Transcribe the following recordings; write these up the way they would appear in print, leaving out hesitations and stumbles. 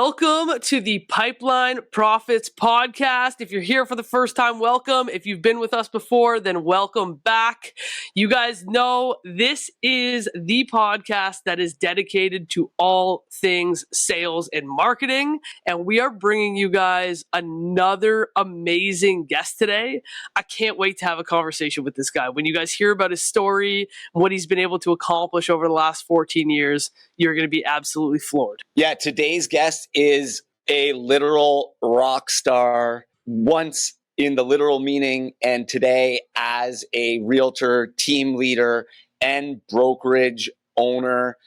Welcome to the Pipeline Profits Podcast. If you're here for the first time, welcome. If you've been with us before, then welcome back. You guys know this is the podcast that is dedicated to all things sales and marketing. And we are bringing you guys another amazing guest today. I can't wait to have a conversation with this guy. When you guys hear about his story, what he's been able to accomplish over the last 14 years, you're going to be absolutely floored. Yeah, today's guest is a literal rock star, once in the literal meaning, and today as a realtor, team leader, and brokerage owner.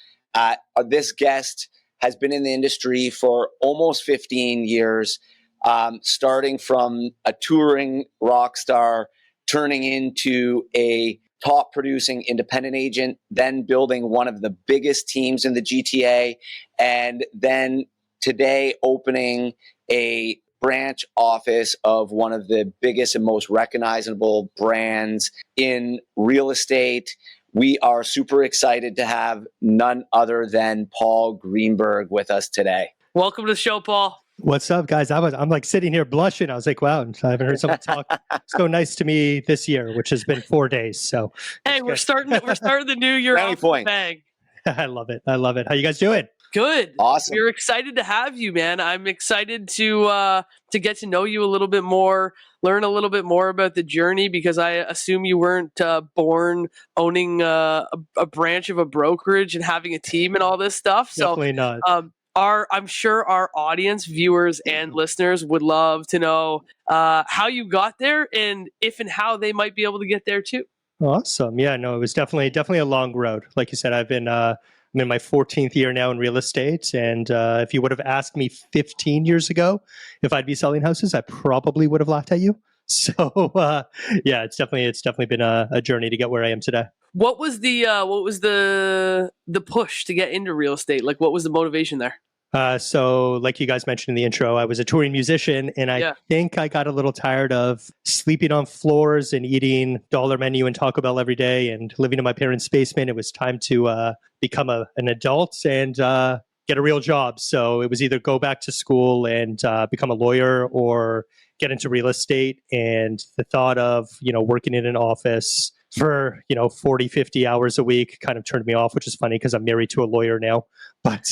This guest has been in the industry for almost 15 years, starting from a touring rock star, turning into a top producing independent agent, then building one of the biggest teams in the GTA, and then today opening a branch office of one of the biggest and most recognizable brands in real estate. We are super excited to have none other than Paul Greenberg with us today. Welcome to the show, Paul. What's up, guys? I'm like sitting here blushing. I was like, wow, I haven't heard someone talk so nice to me this year, which has been 4 days. So hey, we're starting the new year off with a bang. I love it. How you guys doing? Good. Awesome. We're excited to have you, man. I'm excited to get to know you a little bit more, learn a little bit more about the journey, because I assume you weren't born owning a branch of a brokerage and having a team and all this stuff. Definitely not. I'm sure our audience, viewers, and listeners would love to know how you got there, and if and how they might be able to get there too. Awesome. Yeah, no, it was definitely a long road. Like you said, I'm in my 14th year now in real estate. And if you would have asked me 15 years ago if I'd be selling houses, I probably would have laughed at you. So yeah, it's definitely been a journey to get where I am today. What was the push to get into real estate? Like, what was the motivation there? So like you guys mentioned in the intro, I was a touring musician, and I think I got a little tired of sleeping on floors and eating dollar menu and Taco Bell every day and living in my parents' basement. It was time to become an adult and get a real job. So it was either go back to school and become a lawyer or get into real estate. And the thought of, working in an office for 40, 50 hours a week kind of turned me off, which is funny because I'm married to a lawyer now. But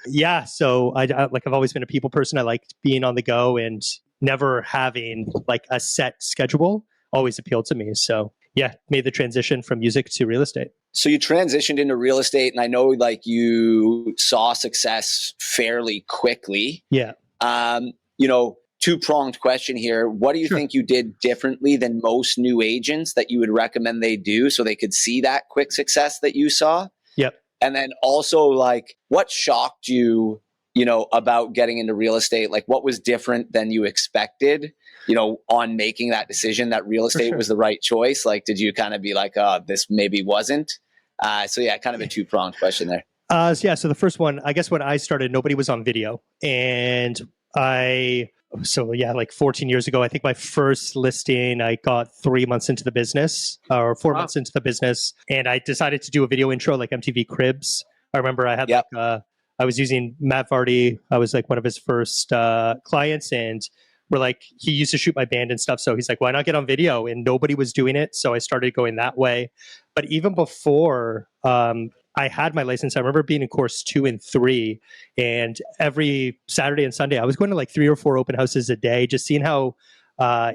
yeah, so I've always been a people person. I liked being on the go, and never having like a set schedule always appealed to me. So yeah, made the transition from music to real estate. So you transitioned into real estate, and I know like you saw success fairly quickly. Yeah. Two-pronged question here. What do you think you did differently than most new agents that you would recommend they do so they could see that quick success that you saw? Yep. And then also, like, what shocked you, about getting into real estate? Like, what was different than you expected, on making that decision that real estate was the right choice? Like, did you kind of be like, oh, this maybe wasn't? So yeah, kind of a two-pronged question there. So the first one, I guess when I started, nobody was on video. And like 14 years ago, I think my first listing, I got 3 months into the business or 4 months into the business. And I decided to do a video intro like MTV Cribs. I remember I had I was using Matt Vardy. I was like one of his first clients, and he used to shoot my band and stuff. So he's like, why not get on video? And nobody was doing it. So I started going that way. But even before I had my license, I remember being in course 2 and 3, and every Saturday and Sunday, I was going to like 3 or 4 open houses a day, just seeing how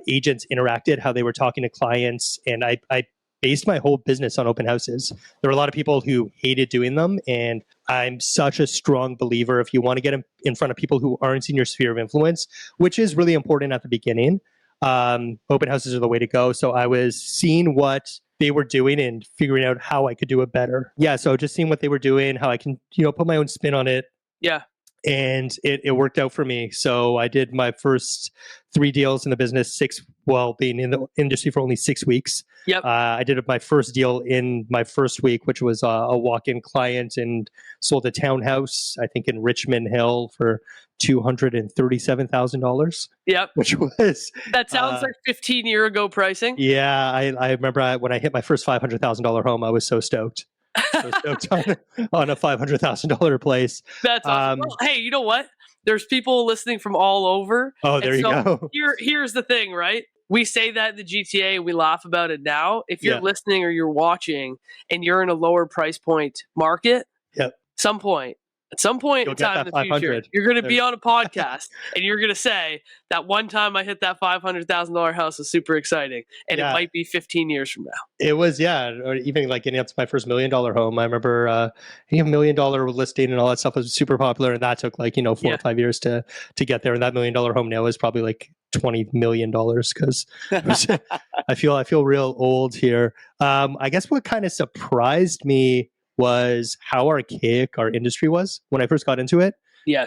agents interacted, how they were talking to clients. And I based my whole business on open houses. There were a lot of people who hated doing them. And I'm such a strong believer, if you want to get in front of people who aren't in your sphere of influence, which is really important at the beginning, open houses are the way to go. So I was seeing what they were doing and figuring out how I could do it better. Yeah, so just seeing what they were doing, how I can, put my own spin on it. Yeah. And it worked out for me. So I did my first 3 deals in the business, being in the industry for only 6 weeks. Yep. I did my first deal in my first week, which was a walk-in client, and sold a townhouse, I think in Richmond Hill, for $237,000. Yep. Which was... That sounds like 15-year ago pricing. Yeah, I remember when I hit my first $500,000 home, I was so stoked. On a $500,000 place. That's awesome. Well, hey, you know what? there's people listening from all over. Oh, there you go. Here's the thing, right? We say that in the GTA, we laugh about it now. If you're listening or you're watching and you're in a lower price point market, at some point You'll in time in the future, you're going to be on a podcast and you're going to say that one time I hit that $500,000 house was super exciting. And it might be 15 years from now. It was, or even like getting up to my first $1 million home. I remember a $1 million listing and all that stuff was super popular. And that took like, 4 or 5 years to get there. And that $1 million home now is probably like $20 million because I feel real old here. I guess what kind of surprised me was how archaic our industry was when I first got into it. Yes.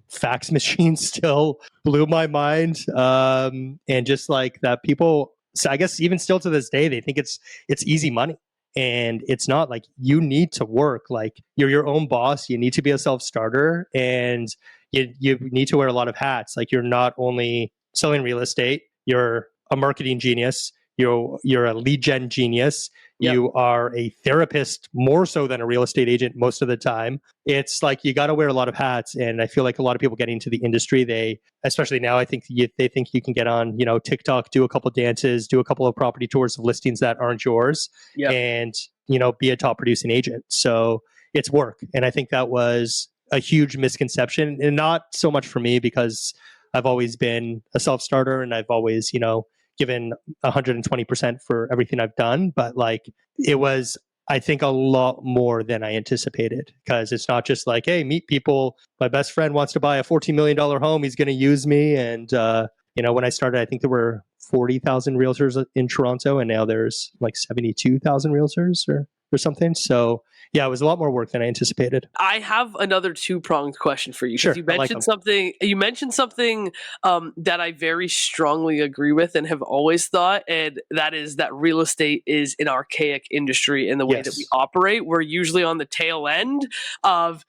Fax machines still blew my mind. And just like that people, so I guess even still to this day, they think it's easy money. And it's not. Like, you need to work. Like, you're your own boss. You need to be a self-starter, and you need to wear a lot of hats. Like, you're not only selling real estate, you're a marketing genius, you're a lead gen genius. You are a therapist more so than a real estate agent most of the time. It's like you got to wear a lot of hats. And I feel like a lot of people getting into the industry, they, especially now, I think they think you can get on, TikTok, do a couple dances, do a couple of property tours of listings that aren't yours, and, be a top producing agent. So it's work. And I think that was a huge misconception, and not so much for me because I've always been a self-starter and I've always, given 120% for everything I've done. But like, it was, I think, a lot more than I anticipated, because it's not just like, hey, meet people. My best friend wants to buy a $14 million home. He's going to use me. And, when I started, I think there were 40,000 realtors in Toronto, and now there's like 72,000 realtors or something. So yeah, it was a lot more work than I anticipated. I have another two-pronged question for you. Sure, You mentioned something. You mentioned something that I very strongly agree with and have always thought, and that is that real estate is an archaic industry in the way that we operate. We're usually on the tail end of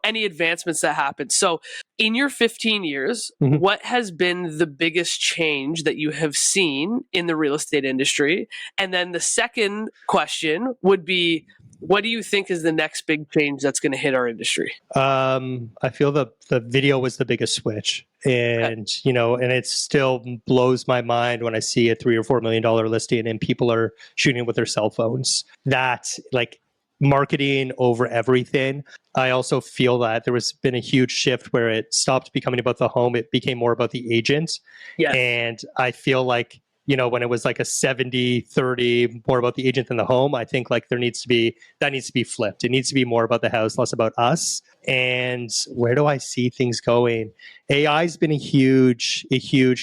any advancements that happen. So, in your 15 years, what has been the biggest change that you have seen in the real estate industry? And then the second question would be, what do you think is the next big change that's going to hit our industry? I feel the video was the biggest switch, and and it still blows my mind when I see a $3 or $4 million listing and people are shooting with their cell phones. That's like marketing over everything. I also feel that there has been a huge shift where it stopped becoming about the home; it became more about the agent. And I feel like, when it was like a 70-30 more about the agent than the home, I think like that needs to be flipped. It needs to be more about the house, less about us. And where do I see things going? AI has been a huge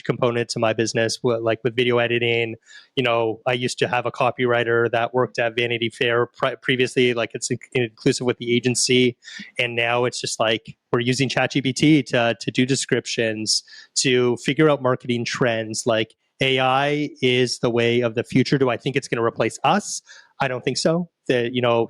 component to my business, like with video editing. I used to have a copywriter that worked at Vanity Fair previously, like it's inclusive with the agency. And now it's just like, we're using ChatGPT to do descriptions, to figure out marketing trends. Like, AI is the way of the future. Do I think it's going to replace us? I don't think so.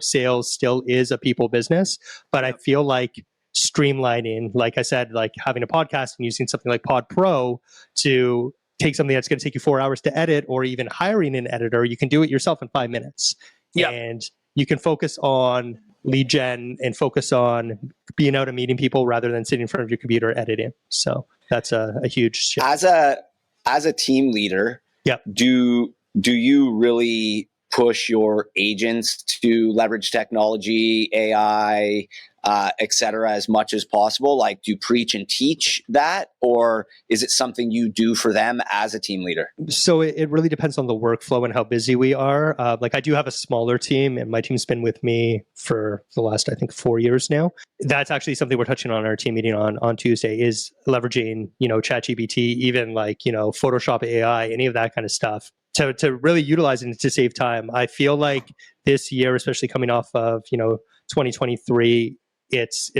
Sales still is a people business, but I feel like streamlining, like I said, like having a podcast and using something like Pod Pro to take something that's going to take you 4 hours to edit, or even hiring an editor, you can do it yourself in 5 minutes. And you can focus on lead gen and focus on being out and meeting people rather than sitting in front of your computer editing. So that's a huge shift. As a team leader, do you really push your agents to leverage technology, AI, et cetera, as much as possible? Like, do you preach and teach that, or is it something you do for them as a team leader? So it really depends on the workflow and how busy we are. Like, I do have a smaller team, and my team's been with me for the last, I think, 4 years now. That's actually something we're touching on our team meeting on Tuesday, is leveraging, ChatGPT, even like, Photoshop AI, any of that kind of stuff, to really utilize it to save time. I feel like this year, especially coming off of, 2023, it's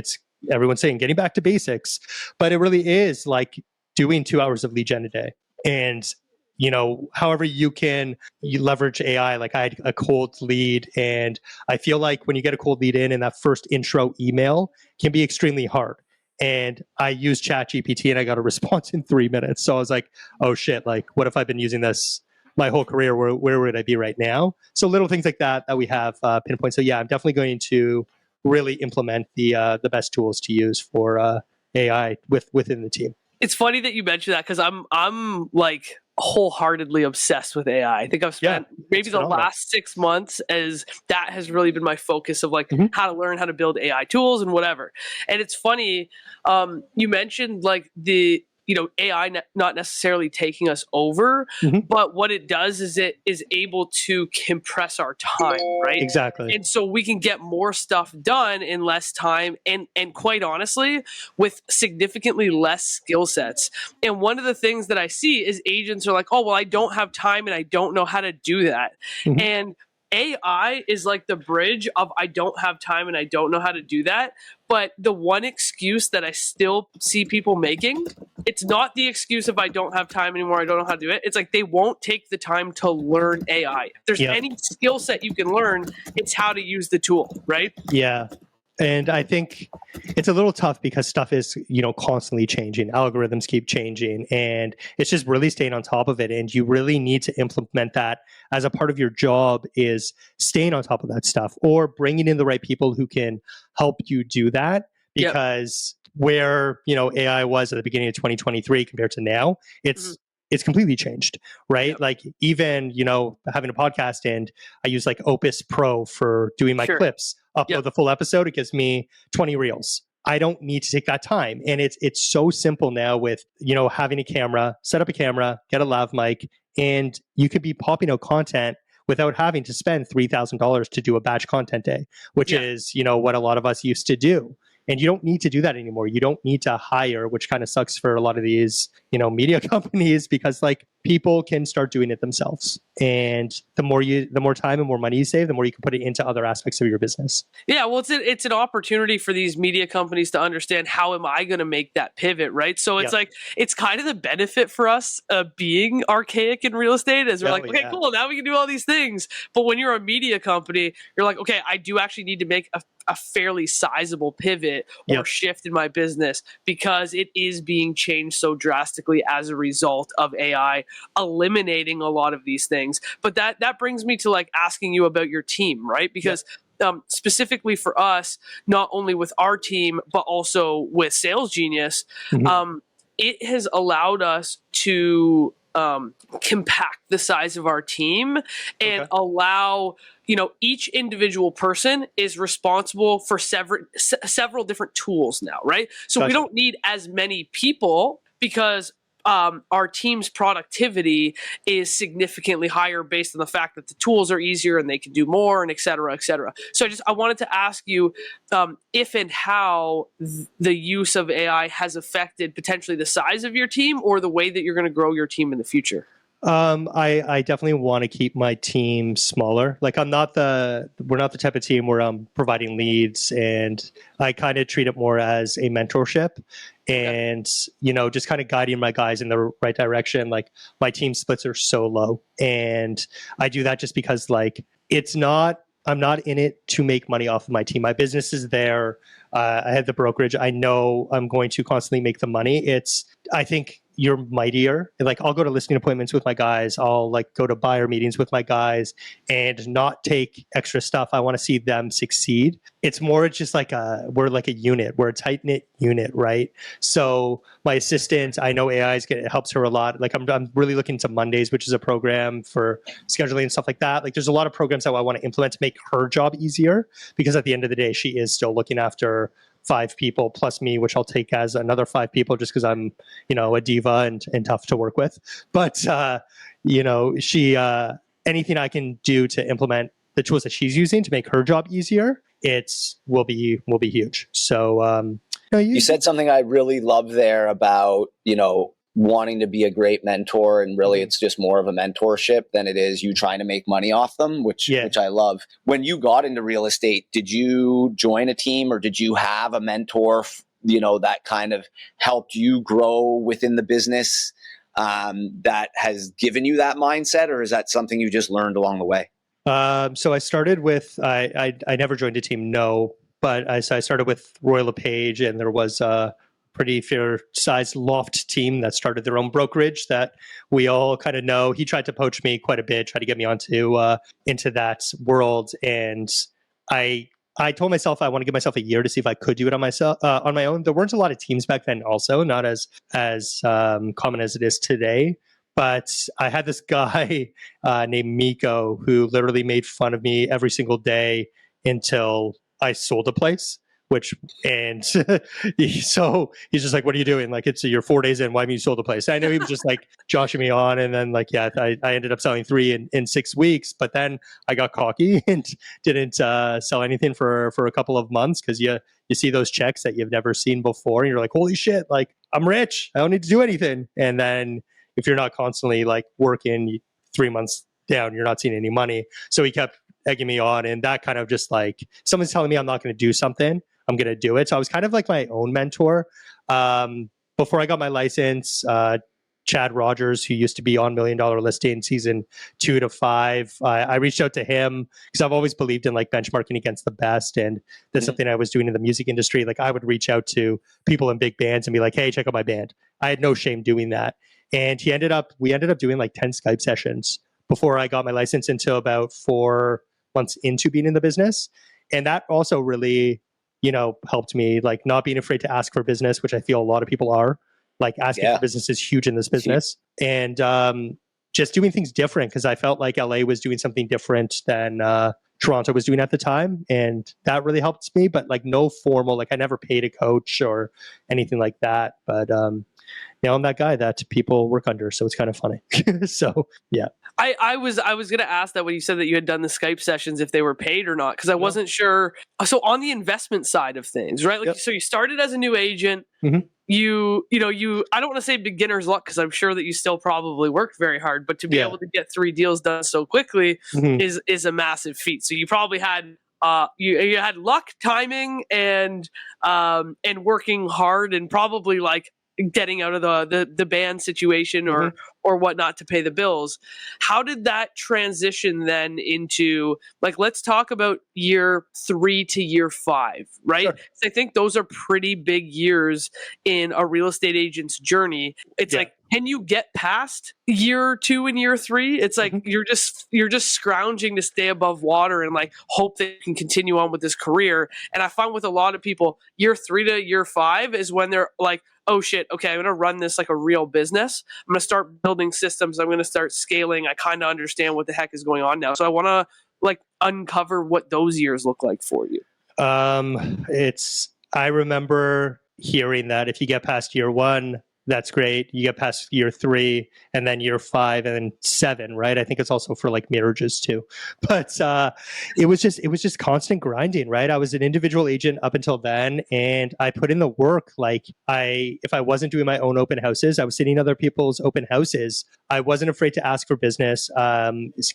everyone's saying getting back to basics, but it really is like doing 2 hours of lead gen a day. And, however you leverage AI. Like, I had a cold lead, and I feel like when you get a cold lead in, and that first intro email can be extremely hard. And I used ChatGPT and I got a response in 3 minutes. So I was like, oh shit, like, what if I've been using this my whole career? Where would I be right now? So little things like that we have pinpoint. So yeah, I'm definitely going to really implement the best tools to use for AI within the team. It's funny that you mentioned that because I'm like wholeheartedly obsessed with AI. I think I've spent maybe the last 6 months as that has really been my focus of like how to learn how to build AI tools and whatever. And it's funny, you mentioned like the AI not necessarily taking us over, but what it does is it is able to compress our time, right? Exactly. And so we can get more stuff done in less time and quite honestly, with significantly less skill sets. And one of the things that I see is agents are like, oh, well, I don't have time and I don't know how to do that. And AI is like the bridge of I don't have time and I don't know how to do that. But the one excuse that I still see people making, it's not the excuse of I don't have time anymore, I don't know how to do it. It's like they won't take the time to learn AI. If there's any skill set you can learn, it's how to use the tool, right? Yeah. And I think it's a little tough because stuff is, constantly changing. Algorithms keep changing, and it's just really staying on top of it. And you really need to implement that as a part of your job, is staying on top of that stuff or bringing in the right people who can help you do that. Because where, AI was at the beginning of 2023 compared to now, it's completely changed, right? Like even, having a podcast, and I use like Opus Pro for doing my clips, upload the full episode. It gives me 20 reels. I don't need to take that time. And it's so simple now with, having a camera, set up a camera, get a lav mic, and you could be popping out content without having to spend $3,000 to do a batch content day, which is, what a lot of us used to do. And you don't need to do that anymore. You don't need to hire, which kind of sucks for a lot of these, media companies, because like people can start doing it themselves. And the more time and more money you save, the more you can put it into other aspects of your business. Yeah, well, it's an opportunity for these media companies to understand how am I going to make that pivot, right? So it's like it's kind of the benefit for us being archaic in real estate, as we're like, okay, cool, now we can do all these things. But when you're a media company, you're like, okay, I do actually need to make a fairly sizable pivot or shift in my business because it is being changed so drastically as a result of AI eliminating a lot of these things. But that brings me to like asking you about your team, right? Because specifically for us, not only with our team, but also with SalesGenius, it has allowed us to compact the size of our team and allow, each individual person is responsible for several different tools now, right? So we don't need as many people because our team's productivity is significantly higher based on the fact that the tools are easier and they can do more and et cetera, et cetera. So I wanted to ask you if and how the use of AI has affected potentially the size of your team or the way that you're going to grow your team in the future. I definitely want to keep my team smaller. Like we're not the type of team where I'm providing leads, and I kind of treat it more as a mentorship and, just kind of guiding my guys in the right direction. Like my team splits are so low, and I do that just because like I'm not in it to make money off of my team. My business is there. I have the brokerage. I know I'm going to constantly make the money. I think you're mightier. Like I'll go to listing appointments with my guys. I'll like go to buyer meetings with my guys and not take extra stuff. I want to see them succeed. It's more just like we're like a unit. We're a tight knit unit, right? So my assistant, I know AI helps her a lot. Like I'm really looking to Mondays, which is a program for scheduling and stuff like that. Like there's a lot of programs that I want to implement to make her job easier, because at the end of the day, she is still looking after 5 people plus me, which I'll take as another 5 people just because I'm, a diva and tough to work with. But, she, anything I can do to implement the tools that she's using to make her job easier, will be huge. So, you said something I really love there about, wanting to be a great mentor, and really it's just more of a mentorship than it is you trying to make money off them, which I love. When you got into real estate, did you join a team or did you have a mentor, that kind of helped you grow within the business, that has given you that mindset, or is that something you just learned along the way? So I started with, I never joined a team, no, but I started with Royal LePage, and there was pretty fair sized loft team that started their own brokerage that we all kind of know. He tried to poach me quite a bit, tried to get me into that world. And I I told myself I want to give myself a year to see if I could do it on myself, on my own. There weren't a lot of teams back then also, not as common as it is today. But I had this guy named Miko who literally made fun of me every single day until I sold a place. And so he's just like, what are you doing? Like, you're 4 days in. Why haven't you sold the place? I know he was just like joshing me on. And then I ended up selling 3 in 6 weeks. But then I got cocky and didn't sell anything for a couple of months because you see those checks that you've never seen before. And you're like, holy shit, like I'm rich. I don't need to do anything. And then if you're not constantly like working 3 months down, you're not seeing any money. So he kept egging me on. And that kind of just like, someone's telling me I'm not going to do something, I'm going to do it. So I was kind of like my own mentor. Before I got my license, Chad Rogers, who used to be on $1 Million Listing season 2 to 5, I reached out to him because I've always believed in like benchmarking against the best. And that's something I was doing in the music industry. Like I would reach out to people in big bands and be like, hey, check out my band. I had no shame doing that. And we ended up doing like 10 Skype sessions before I got my license until about 4 months into being in the business. And that also really, helped me, like not being afraid to ask for business, which I feel a lot of people are. Like asking for business is huge in this business. And just doing things different because I felt like LA was doing something different than Toronto was doing at the time. And that really helped me, but like no formal, like I never paid a coach or anything like that. But now I'm that guy that people work under. So it's kind of funny. So, yeah. I was going to ask that when you said that you had done the Skype sessions, if they were paid or not, because I wasn't sure. So on the investment side of things, right? Like, so you started as a new agent. Mm-hmm. You I don't want to say beginner's luck because I'm sure that you still probably worked very hard, but to be able to get 3 deals done so quickly is a massive feat. So you probably had you had luck, timing, and working hard, and probably like getting out of the band situation or whatnot to pay the bills. How did that transition then into, like, let's talk about year 3 to year 5, right? Sure. So I think those are pretty big years in a real estate agent's journey. It's like, can you get past year 2 and year 3? It's like you're just scrounging to stay above water and like hope that you can continue on with this career. And I find with a lot of people, year 3 to year 5 is when they're like, oh shit, okay, I'm going to run this like a real business. I'm going to start building systems. I'm going to start scaling. I kind of understand what the heck is going on now. So I want to like uncover what those years look like for you. I remember hearing that if you get past year 1, that's great. You get past year 3 and then year 5 and then 7, right? I think it's also for like marriages too. But it was just constant grinding, right? I was an individual agent up until then, and I put in the work. Like if I wasn't doing my own open houses, I was sitting in other people's open houses. I wasn't afraid to ask for business.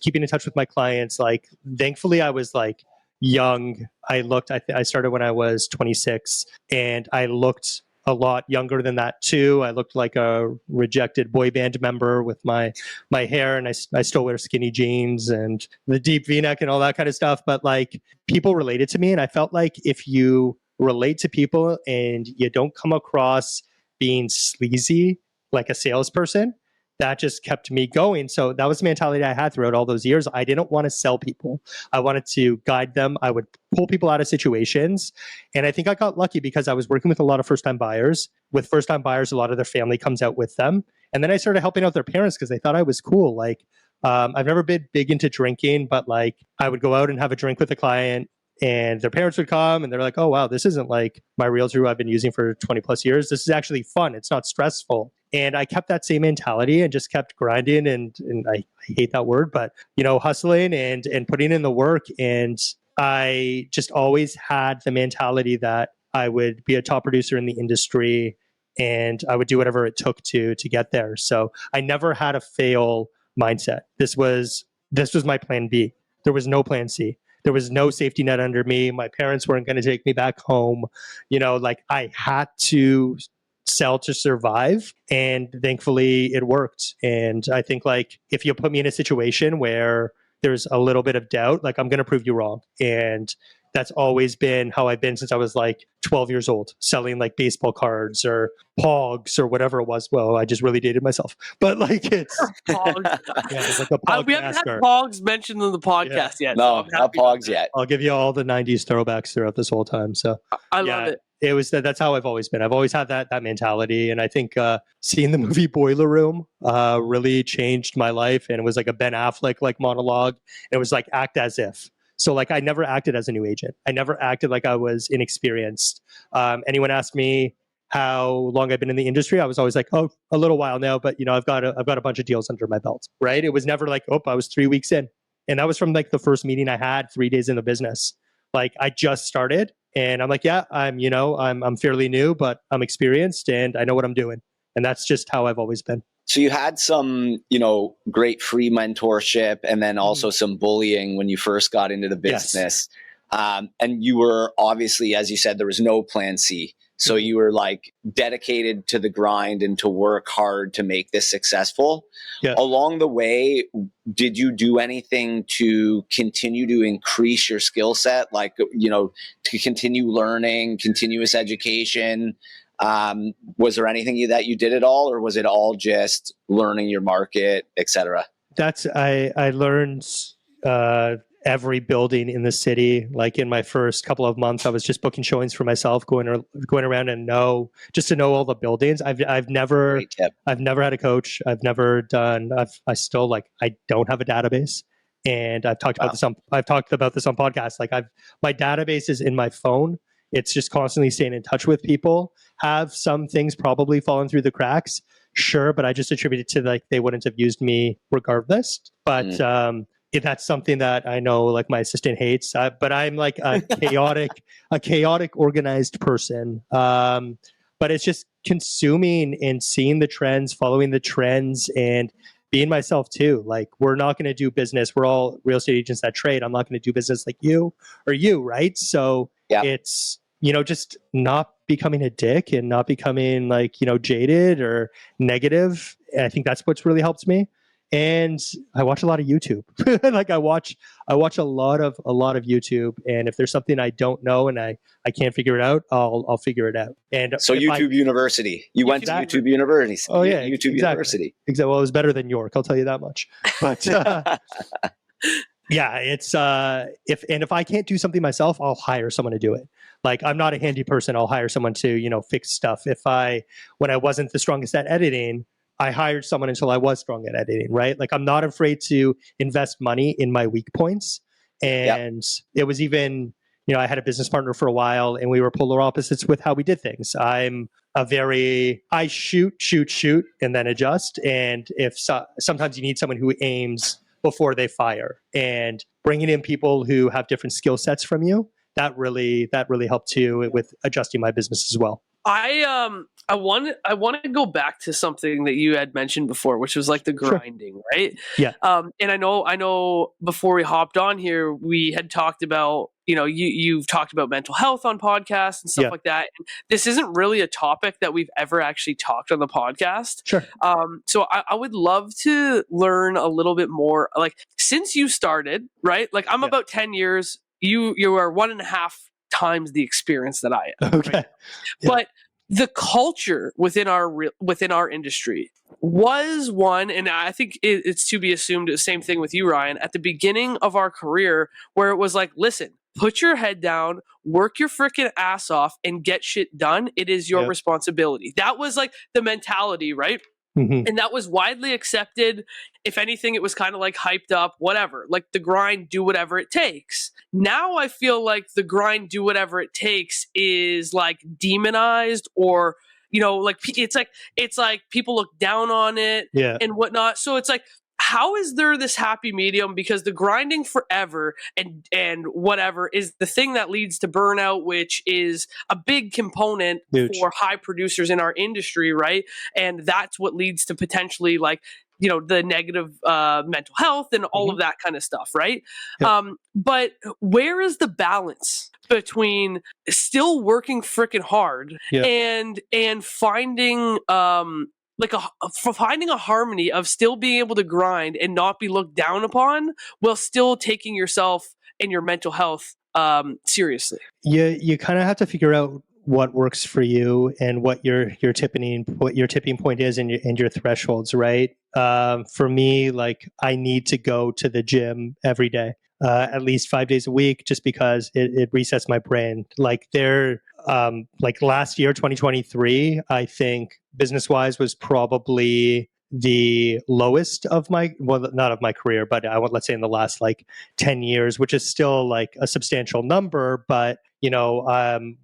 Keeping in touch with my clients. Like thankfully, I was like young. I started when I was 26, and I looked a lot younger than that too. I looked like a rejected boy band member with my hair, and I still wear skinny jeans and the deep V-neck and all that kind of stuff. But like people related to me, and I felt like if you relate to people and you don't come across being sleazy like a salesperson, that just kept me going. So that was the mentality I had throughout all those years. I didn't want to sell people. I wanted to guide them. I would pull people out of situations. And I think I got lucky because I was working with a lot of first-time buyers. With first-time buyers, a lot of their family comes out with them. And then I started helping out their parents because they thought I was cool. Like, I've never been big into drinking, but like I would go out and have a drink with a client, and their parents would come and they're like, oh, wow, this isn't like my realtor who I've been using for 20 plus years. This is actually fun. It's not stressful. And I kept that same mentality and just kept grinding. And I hate that word, but, hustling and putting in the work. And I just always had the mentality that I would be a top producer in the industry and I would do whatever it took to get there. So I never had a fail mindset. This was my plan B. There was no plan C. There was no safety net under me. My parents weren't going to take me back home. Like I had to sell to survive. And thankfully it worked. And I think like if you put me in a situation where there's a little bit of doubt, like I'm going to prove you wrong. And that's always been how I've been since I was like 12 years old, selling like baseball cards or pogs or whatever it was. Well, I just really dated myself, but like it's Pogs. it's like a pog We haven't had NASCAR. Pogs mentioned in the podcast yet. So No, I'm not happy about pogs that. yet. I'll give you all the 90s throwbacks throughout this whole time. So I love it. it was that's how I've always been. I've always had that mentality, and I think seeing the movie Boiler Room really changed my life. And it was like a Ben Affleck like monologue. It was like act as if. So like I never acted as a new agent. I never acted like I was inexperienced. Anyone asked me how long I've been in the industry, I was always like, oh, a little while now, but I've got a bunch of deals under my belt. Right? It was never like, oh, I was 3 weeks in, and that was from like the first meeting I had 3 days in the business. Like I just started. And I'm like, yeah, I'm fairly new, but I'm experienced and I know what I'm doing. And that's just how I've always been. So you had some, great free mentorship and then also some bullying when you first got into the business. Yes. And you were obviously, as you said, there was no plan C. So you were like dedicated to the grind and to work hard to make this successful. Yeah. Along the way, did you do anything to continue to increase your skill set? Like, to continue learning, continuous education? Was there anything that you did at all, or was it all just learning your market, et cetera? I learned every building in the city. Like in my first couple of months, I was just booking showings for myself, going around and know all the buildings. I've never had a coach. I've never done. I don't have a database, and I've talked about this on podcasts. Like my database is in my phone. It's just constantly staying in touch with people. Have some things probably fallen through the cracks, sure, but I just attribute it to like they wouldn't have used me regardless. But that's something that I know like my assistant hates. But I'm like a chaotic, organized person. But it's just consuming and seeing the trends, following the trends, and being myself too. Like we're not going to do business. We're all real estate agents that trade. I'm not going to do business like you or you, right? So it's just not becoming a dick and not becoming like jaded or negative. And I think that's what's really helped me. And I watch a lot of YouTube. Like I watch a lot of YouTube. And if there's something I don't know and I can't figure it out, I'll figure it out. And so YouTube University, you went to YouTube University. Oh yeah, YouTube University. Exactly. Well, it was better than York. I'll tell you that much. But yeah, it's if I can't do something myself, I'll hire someone to do it. Like I'm not a handy person. I'll hire someone to fix stuff. When I wasn't the strongest at editing, I hired someone until I was strong at editing, right? Like I'm not afraid to invest money in my weak points. And it was even, I had a business partner for a while and we were polar opposites with how we did things. I shoot and then adjust. And sometimes you need someone who aims before they fire, and bringing in people who have different skill sets from you, that really helped too with adjusting my business as well. I want to go back to something that you had mentioned before, which was like the grinding, sure. Right? Yeah. And I know before we hopped on here, we had talked about, you've talked about mental health on podcasts and stuff like that. And this isn't really a topic that we've ever actually talked on the podcast. Sure. So I would love to learn a little bit more, like since you started, right? Like I'm about 10 years, you are 1.5 times the experience that I am. Okay. Right? Yeah. But the culture within our industry was one, and I think it's to be assumed the same thing with you, Ryan, at the beginning of our career, where it was like, listen, put your head down, work your freaking ass off, and get shit done. It is your responsibility. That was like the mentality, right? Mm-hmm. And that was widely accepted. If anything, it was kind of like hyped up, whatever, like the grind, do whatever it takes. Now I feel like the grind, do whatever it takes is like demonized, or, like it's like people look down on it and whatnot. So it's like, how is there this happy medium? Because the grinding forever and whatever is the thing that leads to burnout, which is a big component for high producers in our industry, right? And that's what leads to potentially like, the negative mental health and all of that kind of stuff, right? Yep. But where is the balance between still working freaking hard and finding finding a harmony of still being able to grind and not be looked down upon while still taking yourself and your mental health seriously? You kind of have to figure out what works for you and what your tipping point is and your thresholds, right? For me, like I need to go to the gym every day, at least 5 days a week, just because it resets my brain. Like like last year, 2023, I think business wise was probably the lowest of my, well, not of my career, but let's say in the last like 10 years, which is still like a substantial number. But,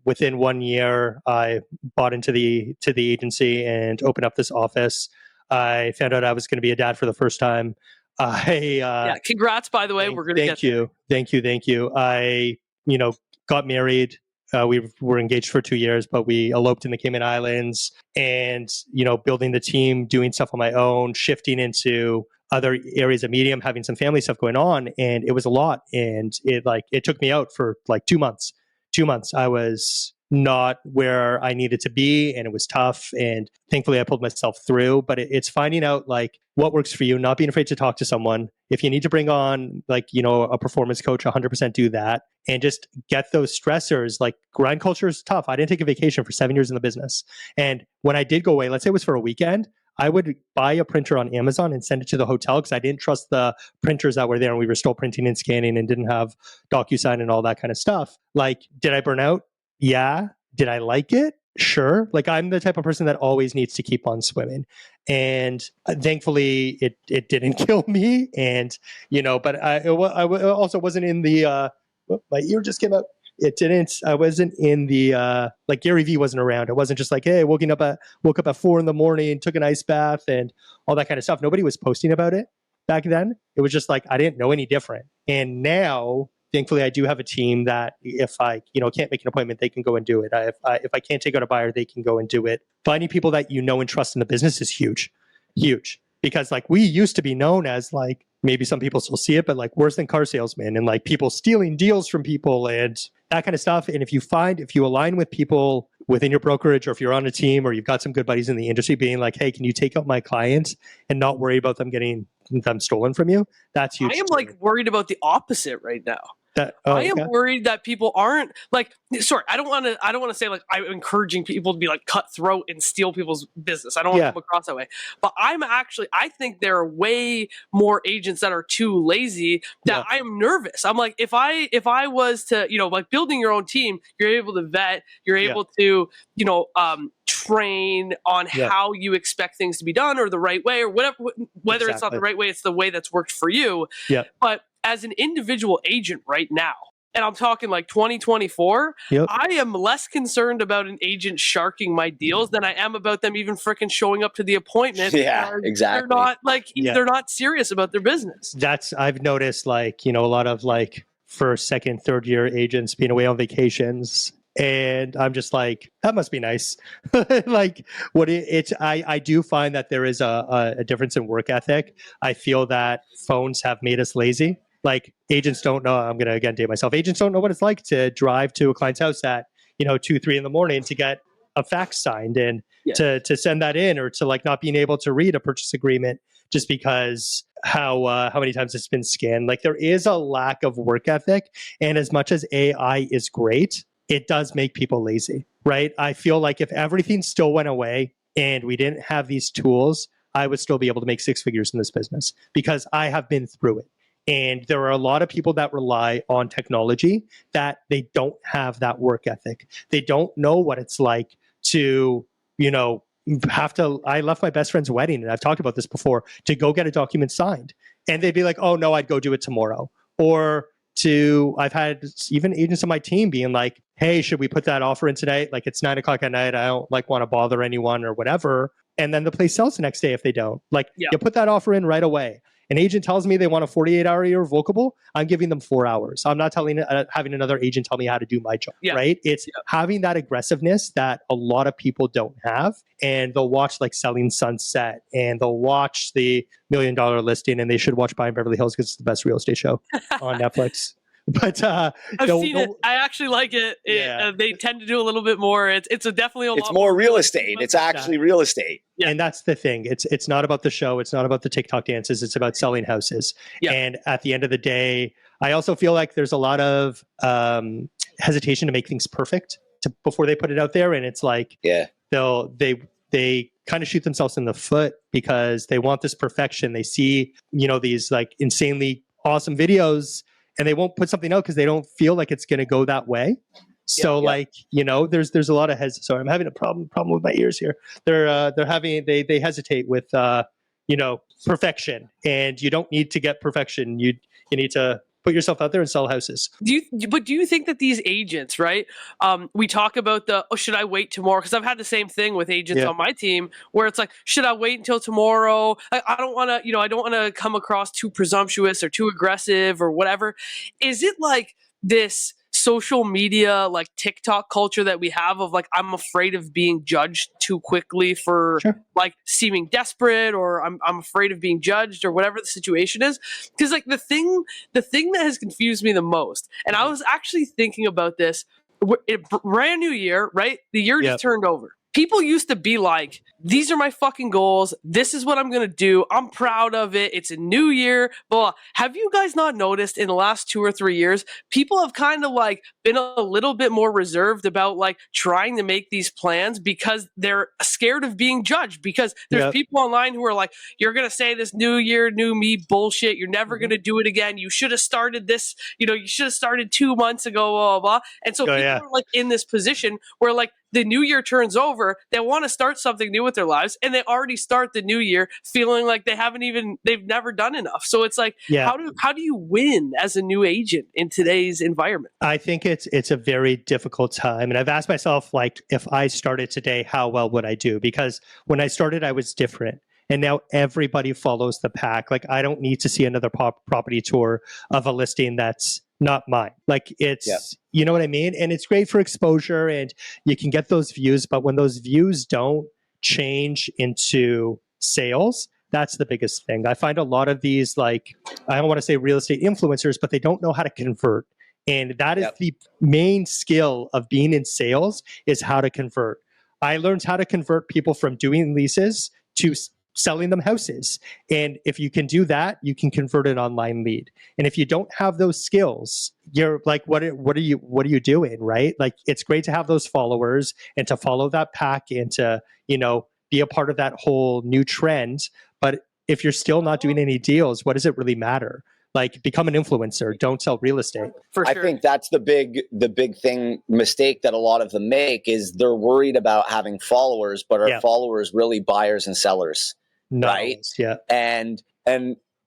within 1 year, I bought into the agency and opened up this office. I found out I was going to be a dad for the first time. Congrats, by the way. We're going to get there. Thank you. I, got married. We were engaged for 2 years, but we eloped in the Cayman Islands and, building the team, doing stuff on my own, shifting into other areas of medium, having some family stuff going on. And it was a lot. And it took me out for like 2 months. 2 months. I was not where I needed to be and it was tough. And thankfully I pulled myself through, but it's finding out like what works for you, not being afraid to talk to someone. If you need to bring on a performance coach, 100% do that and just get those stressors. Like grind culture is tough. I didn't take a vacation for 7 years in the business. And when I did go away, let's say it was for a weekend, I would buy a printer on Amazon and send it to the hotel because I didn't trust the printers that were there and we were still printing and scanning and didn't have DocuSign and all that kind of stuff. Like, did I burn out? Yeah. Did I like it? Sure. Like I'm the type of person that always needs to keep on swimming. And thankfully it didn't kill me. And, but I also wasn't in the, my ear just came out. I wasn't in the, like Gary Vee wasn't around. It wasn't just like, hey, woke up at 4 a.m, took an ice bath and all that kind of stuff. Nobody was posting about it back then. It was just like, I didn't know any different. And now, thankfully, I do have a team that if I, can't make an appointment, they can go and do it. If I can't take out a buyer, they can go and do it. Finding people that and trust in the business is huge, huge. Because like we used to be known as like, maybe some people still see it, but like worse than car salesmen and like people stealing deals from people and that kind of stuff. And if you align with people within your brokerage or if you're on a team or you've got some good buddies in the industry being like, hey, can you take out my clients and not worry about them getting them stolen from you? That's huge. I am like worried about the opposite right now. I am worried that people aren't like, sorry, I don't want to say like I'm encouraging people to be like cutthroat and steal people's business. I don't want to come across that way, but I think there are way more agents that are too lazy that I am nervous. I'm like, if I was to, like building your own team, you're able to vet, you're able to, train on how you expect things to be done or the right way or whatever, whether it's not the right way, it's the way that's worked for you. Yeah. But as an individual agent right now, and I'm talking like 2024, I am less concerned about an agent sharking my deals than I am about them even freaking showing up to the appointment. Yeah, exactly. They're not like, they're not serious about their business. I've noticed like, a lot of like first, second, third year agents being away on vacations. And I'm just like, that must be nice. Like I do find that there is a difference in work ethic. I feel that phones have made us lazy. Like agents don't know, I'm going to again date myself. Agents don't know what it's like to drive to a client's house at, 2, 3 in the morning to get a fax signed and to send that in or to like not being able to read a purchase agreement just because how many times it's been scanned. Like there is a lack of work ethic. And as much as AI is great, it does make people lazy, right? I feel like if everything still went away and we didn't have these tools, I would still be able to make 6 figures in this business because I have been through it. And there are a lot of people that rely on technology that they don't have that work ethic. They don't know what it's like to, I left my best friend's wedding, and I've talked about this before, to go get a document signed. And they'd be like, oh no, I'd go do it tomorrow. Or I've had even agents on my team being like, hey, should we put that offer in tonight? Like it's 9 o'clock at night. I don't like want to bother anyone or whatever. And then the place sells the next day if they don't. Like you put that offer in right away. An agent tells me they want a 48-hour irrevocable. I'm giving them 4 hours. I'm not having another agent tell me how to do my job, right? It's having that aggressiveness that a lot of people don't have. And they'll watch like Selling Sunset and they'll watch the $1 Million Listing and they should watch Buying Beverly Hills because it's the best real estate show on Netflix. But I've seen it. I actually like it. They tend to do a little bit more. It's definitely a lot more real estate. It's actually real estate. Yeah. And that's the thing. It's not about the show. It's not about the TikTok dances. It's about selling houses. Yeah. And at the end of the day, I also feel like there's a lot of hesitation to make things perfect before they put it out there. And it's like, they kind of shoot themselves in the foot because they want this perfection. They see, these like insanely awesome videos, and they won't put something out because they don't feel like it's going to go that way. So there's a lot of sorry, I'm having a problem with my ears here. They hesitate with perfection, and you don't need to get perfection. You need to put yourself out there and sell houses. Do you think that these agents, right? We talk about should I wait tomorrow? Because I've had the same thing with agents on my team where it's like, should I wait until tomorrow? I don't want to, come across too presumptuous or too aggressive or whatever. Is it like this social media, like TikTok culture that we have of like, I'm afraid of being judged too quickly for like seeming desperate, or I'm afraid of being judged, or whatever the situation is? Because like the thing that has confused me the most, and I was actually thinking about this, brand new year, right? The year just turned over. People used to be like, these are my fucking goals. This is what I'm going to do. I'm proud of it. It's a new year. But have you guys not noticed in the last 2 or 3 years, people have kind of like been a little bit more reserved about like trying to make these plans because they're scared of being judged, because there's people online who are like, you're going to say this new year, new me bullshit. You're never going to do it again. You should have started this, you should have started 2 months ago, blah, blah, blah. And so people are like in this position where like the new year turns over, they want to start something new with their lives, and they already start the new year feeling like they've never done enough. So it's like, how do you win as a new agent in today's environment? I think it's a very difficult time. And I've asked myself, like, if I started today, how well would I do? Because when I started, I was different. And now everybody follows the pack. Like, I don't need to see another property tour of a listing that's not mine. Like, it's, you know what I mean? And it's great for exposure, and you can get those views. But when those views don't change into sales, that's the biggest thing. I find a lot of these, like, I don't want to say real estate influencers, but they don't know how to convert. And that is the main skill of being in sales, is how to convert. I learned how to convert people from doing leases to selling them houses. And if you can do that, you can convert an online lead. And if you don't have those skills, you're like, what are you doing, right? Like, it's great to have those followers and to follow that pack and to, be a part of that whole new trend. But if you're still not doing any deals, what does it really matter? Like, become an influencer. Don't sell real estate. For sure. I think that's the big mistake that a lot of them make, is they're worried about having followers, but are followers really buyers and sellers? Right? Yeah. And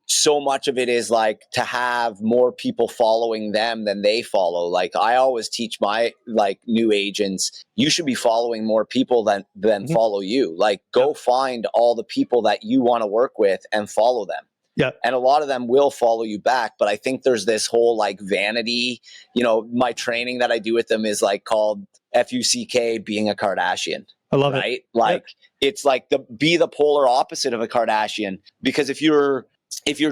so much of it is like to have more people following them than they follow. Like, I always teach my like new agents, you should be following more people than follow you. Like, go find all the people that you want to work with and follow them. Yeah. And a lot of them will follow you back. But I think there's this whole like vanity, my training that I do with them is like called FUCK, being a Kardashian. I love it. Right? Like, it's like be the polar opposite of a Kardashian, because if you're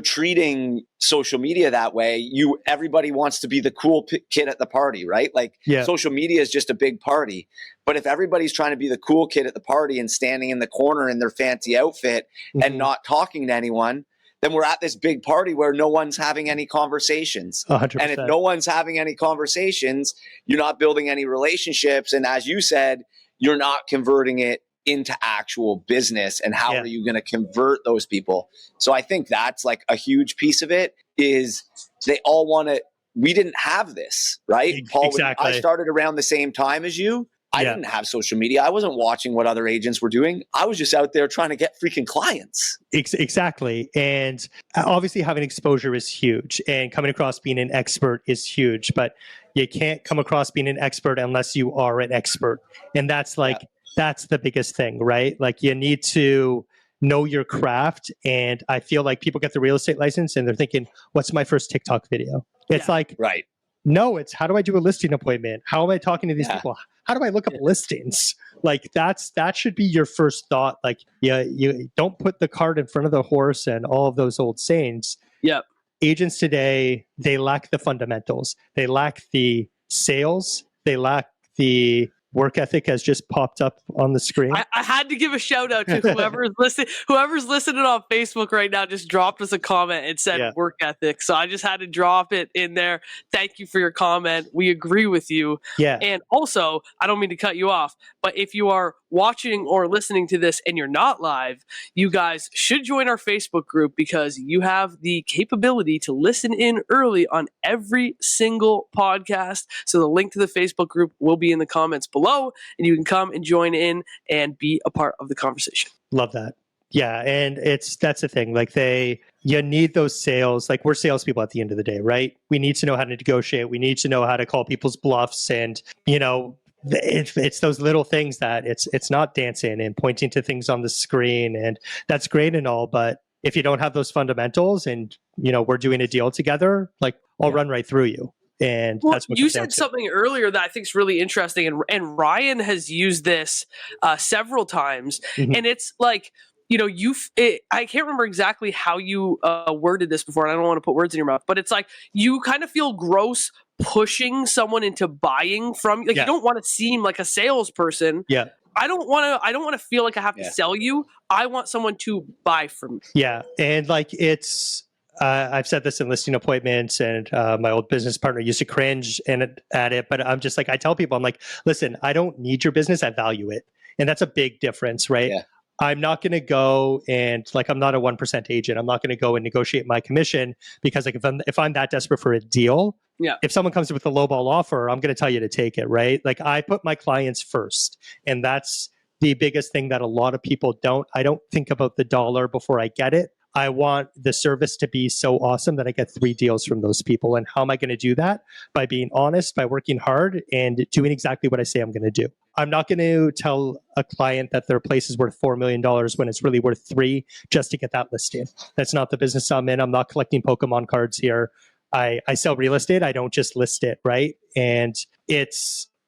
treating social media that way, everybody wants to be the cool kid at the party, right? Like, social media is just a big party. But if everybody's trying to be the cool kid at the party and standing in the corner in their fancy outfit and not talking to anyone, then we're at this big party where no one's having any conversations. 100%. And if no one's having any conversations, you're not building any relationships. And as you said, you're not converting it into actual business. And how are you going to convert those people? So I think that's like a huge piece of it, is they all want to, we didn't have this, right? Paul, exactly. I started around the same time as you. I didn't have social media. I wasn't watching what other agents were doing. I was just out there trying to get freaking clients. Exactly. And obviously having exposure is huge, and coming across being an expert is huge, but you can't come across being an expert unless you are an expert. And that's like, that's the biggest thing, right? Like, you need to know your craft. And I feel like people get the real estate license and they're thinking, what's my first TikTok video? It's like, no, it's how do I do a listing appointment? How am I talking to these people? How do I look up listings? Like, that should be your first thought. Like, you don't put the cart in front of the horse and all of those old sayings. Yep. agents today, they lack the fundamentals. They lack the sales. They lack the work ethic, has just popped up on the screen. I had to give a shout out to whoever's listening. Whoever's listening on Facebook right now just dropped us a comment and said work ethic. So I just had to drop it in there. Thank you for your comment. We agree with you. Yeah. And also, I don't mean to cut you off, but if you are watching or listening to this and you're not live, you guys should join our Facebook group because you have the capability to listen in early on every single podcast. So the link to the Facebook group will be in the comments below, and you can come and join in and be a part of the conversation. Love that. Yeah, and that's the thing. Like you need those sales. Like we're salespeople at the end of the day, right? We need to know how to negotiate. We need to know how to call people's bluffs, and it's those little things that it's not dancing and pointing to things on the screen, and that's great and all. But if you don't have those fundamentals, and we're doing a deal together, like I'll run right through you. And that's what you said something earlier that I think is really interesting, and Ryan has used this several times, and it's like I can't remember exactly how you worded this before, and I don't want to put words in your mouth, but it's like you kind of feel gross pushing someone into buying from you. Like you don't want to seem like a salesperson. Yeah. I don't want to feel like I have to sell you. I want someone to buy from me. Yeah, and like I've said this in listing appointments, and my old business partner used to cringe at it, but I'm just like, I tell people, I'm like, listen, I don't need your business, I value it. And that's a big difference, right? Yeah. I'm not going to go and I'm not a 1% agent. I'm not going to go and negotiate my commission because if I'm that desperate for a deal, if someone comes with a lowball offer, I'm going to tell you to take it, right? Like I put my clients first, and that's the biggest thing that a lot of people don't. I don't think about the dollar before I get it. I want the service to be so awesome that I get 3 deals from those people. And how am I going to do that? By being honest, by working hard, and doing exactly what I say I'm going to do. I'm not going to tell a client that their place is worth $4 million when it's really worth 3 just to get that listing. That's not the business I'm in. I'm not collecting Pokemon cards here. I sell real estate. I don't just list it, right? And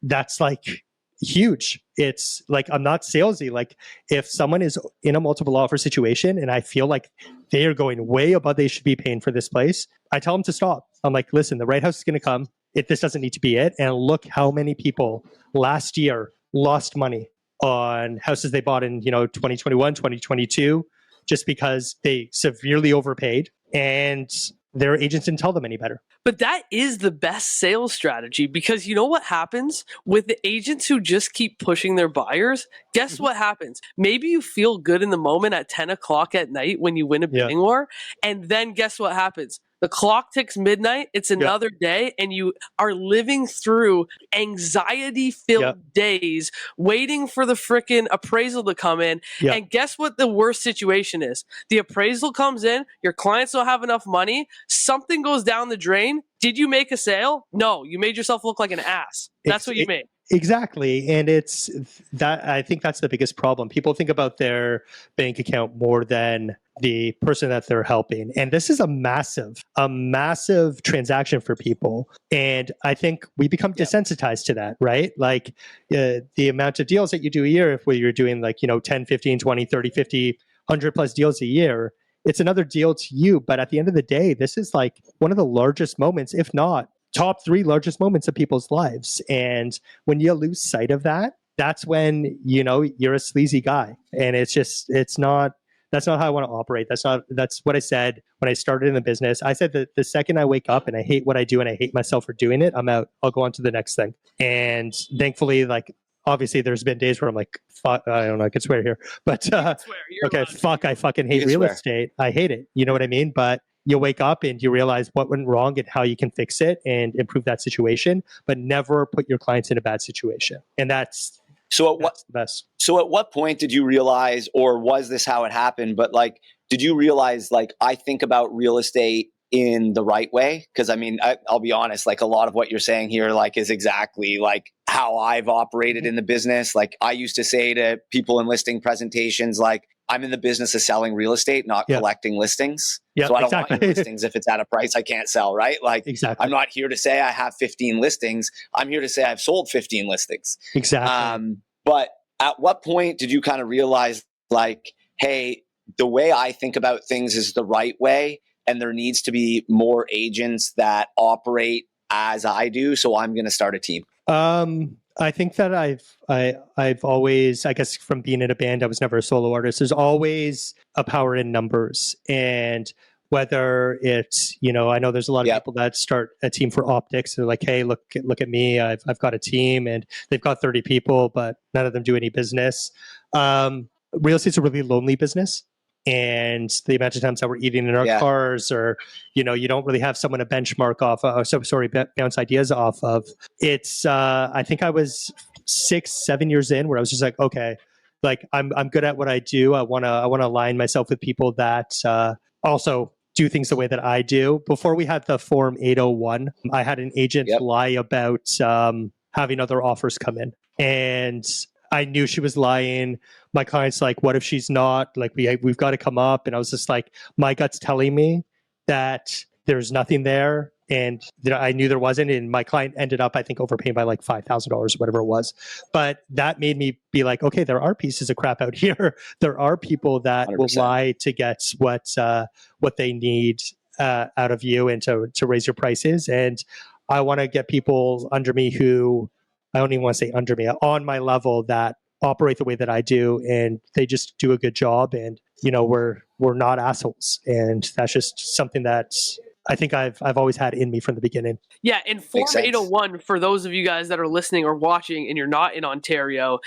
that's like huge. It's like, I'm not salesy. Like if someone is in a multiple offer situation and I feel like they are going way above they should be paying for this place, I tell them to stop. I'm like, listen, the right house is going to come. This doesn't need to be it. And look how many people last year lost money on houses they bought in 2021, 2022, just because they severely overpaid and their agents didn't tell them any better. But that is the best sales strategy, because you know what happens with the agents who just keep pushing their buyers? Guess what happens? Maybe you feel good in the moment at 10 o'clock at night when you win a bidding war. And then guess what happens? The clock ticks midnight. It's another day, and you are living through anxiety-filled days waiting for the freaking appraisal to come in. And guess what the worst situation is? The appraisal comes in, your clients don't have enough money, something goes down the drain. Did you make a sale? No, you made yourself look like an ass. That's what you made. Exactly. And it's that, I think that's the biggest problem. People think about their bank account more than the person that they're helping. And this is a massive transaction for people. And I think we become desensitized to that, right? Like the amount of deals that you do a year, if you're doing 10, 15, 20, 30, 50, 100 plus deals a year, it's another deal to you. But at the end of the day, this is like one of the largest moments, if not top 3 largest moments of people's lives. And when you lose sight of that, that's when, you're a sleazy guy. And that's not how I want to operate. That's what I said when I started in the business. I said that the second I wake up and I hate what I do and I hate myself for doing it, I'm out. I'll go on to the next thing. And thankfully, obviously there's been days where I'm like, fuck, I don't know, I can swear here, but okay, fuck, I fucking hate real estate. I hate it. You know what I mean? But you wake up and you realize what went wrong and how you can fix it and improve that situation, but never put your clients in a bad situation. And that's the best. So at what point did you realize, or was this how it happened? But did you realize I think about real estate in the right way? Because I'll be honest, a lot of what you're saying here, is exactly how I've operated in the business. I used to say to people in listing presentations, I'm in the business of selling real estate, not collecting listings. So I don't want your listings if it's at a price I can't sell, right? Exactly. I'm not here to say I have 15 listings. I'm here to say I've sold 15 listings. Exactly. But at what point did you kind of realize, hey, the way I think about things is the right way, and there needs to be more agents that operate as I do. So I'm going to start a team. I think that I've always, I guess from being in a band, I was never a solo artist. There's always a power in numbers. And whether it's, I know there's a lot of people that start a team for optics. They're like, hey, look at me. I've got a team and they've got 30 people, but none of them do any business. Real estate's a really lonely business. And the amount of times that we're eating in our cars, or, you don't really have someone to benchmark off of, bounce ideas off of. It's, I think I was 6-7 years in where I was just like, okay, like I'm good at what I do. I want to align myself with people that, also do things the way that I do. Before we had the Form 801, I had an agent lie about, having other offers come in, and I knew she was lying. My client's like, what if she's not? Like, we've got to come up. And I was just like, my gut's telling me that there's nothing there. And I knew there wasn't. And my client ended up, I think, overpaying by like $5,000 or whatever it was. But that made me be like, okay, there are pieces of crap out here. There are people that 100%. Will lie to get what they need out of you and to raise your prices. And I want to get people under me who, I don't even want to say under me, on my level, that operate the way that I do, and they just do a good job. And we're not assholes, and that's just something that I think I've always had in me from the beginning. Yeah, and Form 801, for those of you guys that are listening or watching, and you're not in Ontario,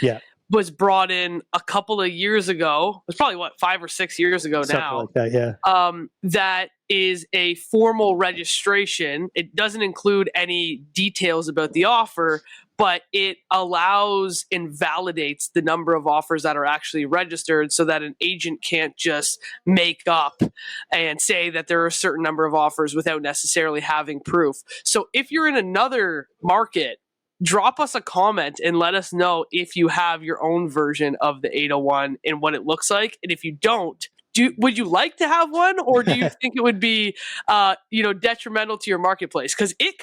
was brought in a couple of years ago. It was probably 5 or 6 years ago something now. Like that, that is a formal registration. It doesn't include any details about the offer, but it allows and validates the number of offers that are actually registered, so that an agent can't just make up and say that there are a certain number of offers without necessarily having proof. So if you're in another market, drop us a comment and let us know if you have your own version of the 801 and what it looks like. And if you don't, would you like to have one, or do you think it would be, detrimental to your marketplace? Because it